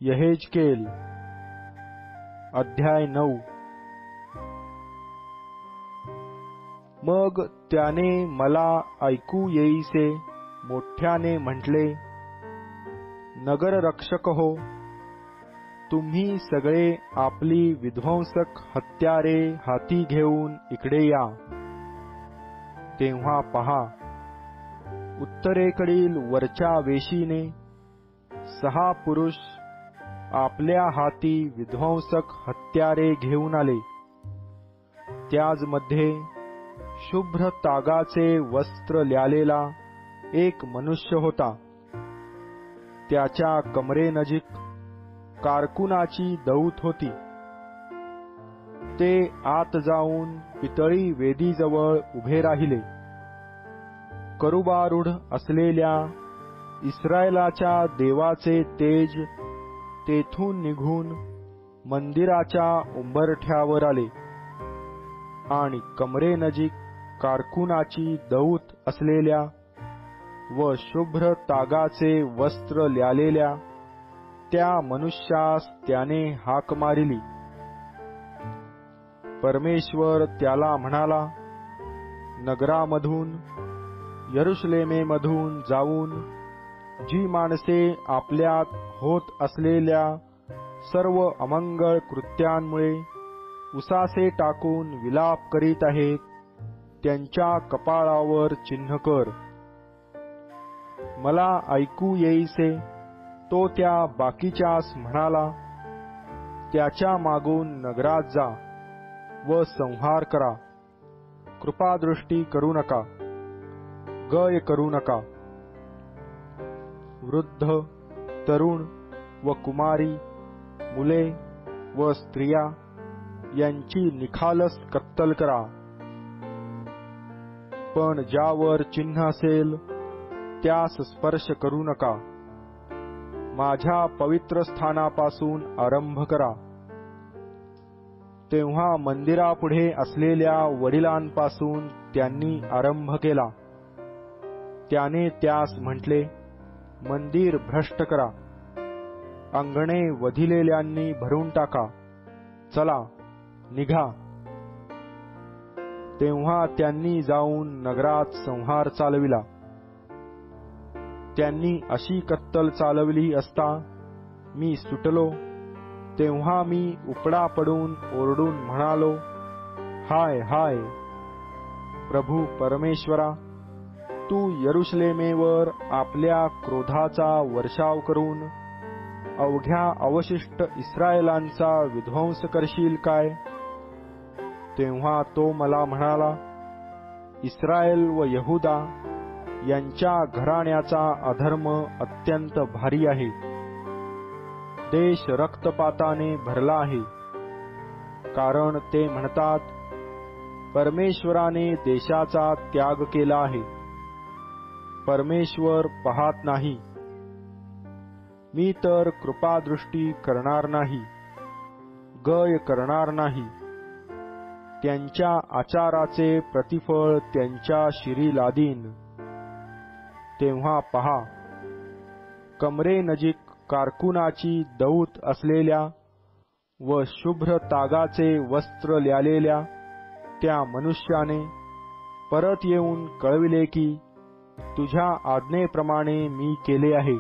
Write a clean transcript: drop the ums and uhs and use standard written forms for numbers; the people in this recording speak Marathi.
यहेजकेल अध्याय 9। मग त्याने मला ऐकू येईसे मोठ्याने म्हटले, नगररक्षक हो, तुम्ही सगळे आपली विध्वंसक हत्यारे हाती घेऊन इकडे या। तेव्हा पहा, उत्तरेकडील वरच्या वेशीने 6 पुरुष आपल्या हाती विध्वंसक हत्यारे घेऊन आले। त्याचमध्ये शुभ्र तागाचे वस्त्र ल्यालेला एक मनुष्य होता। त्याच्या कमरेनजीक कारकुनाची दौत होती। ते आत जाऊन पितळी वेदीजवळ उभे राहिले। करुबारूढ असलेल्या इस्रायलाच्या देवाचे तेज तेथून निघून मंदिराच्या उंबरठ्यावर आले आणि कमरेनजीक कारकुनाची दौत असलेल्या व शुभ्र तागाचे वस्त्र ल्यालेल्या त्या मनुष्यास त्याने हाक मारिली। परमेश्वर त्याला म्हणाला, नगरामधून यरुशलेमेमधून जाऊन जी माणसे आपल्यात होत असलेल्या सर्व अमंगळ कृत्यांमुळे उसासे टाकून विलाप करीत आहेत, त्यांच्या कपाळावर चिन्ह कर। मला ऐकू येईसे तो त्या बाकीच्यास म्हणाला, त्याच्या मागून नगरात जा व संहार करा। कृपादृष्टी करू नका, गय करू नका। वृद्ध, तरुण व कुमारी, मुले व स्त्रिया यांची निखालस कत्तल करा। पण ज्यावर चिन्ह असेल त्यास स्पर्श करू नका। माझ्या पवित्र स्थानापासून आरंभ करा। तेव्हा मंदिरापुढे असलेल्या वडिलांपासून त्यांनी आरंभ केला। त्याने त्यास म्हटले, मंदिर भ्रष्ट करा, अंगणे वधिलेल्यांनी भरून टाका, चला निघा। तेव्हा त्यांनी जाऊन नगरात संहार चालविला। त्यांनी अशी कत्तल चालवली असता मी सुटलो। तेव्हा मी उपडा पडून ओरडून म्हणालो, हाय हाय प्रभू परमेश्वरा, तू यरुशलेमेवर आपल्या क्रोधाचा वर्षाव करून अवघ्या अवशिष्ट इस्रायलांचा विध्वंस करशील काय? तेव्हा तो मला म्हणाला, इस्रायल व यहुदा यांच्या घराण्याचा अधर्म अत्यंत भारी आहे। देश रक्तपाताने भरला आहे, कारण ते म्हणतात, परमेश्वराने देशाचा त्याग केला आहे। परमेश्वर पाहत नाही। मी तर कृपादृष्टी करणार नाही, गय करणार नाही। त्यांच्या आचाराचे प्रतिफळ त्यांच्या शिरी लादीन। तेव्हा पहा, कमरेनजीक कारकुनाची दौत असलेल्या व शुभ्र तागाचे वस्त्र ल्यालेल्या त्या मनुष्याने परत येऊन कळविले की तुझ्या आज्ञेप्रमाणे मी केले आहे।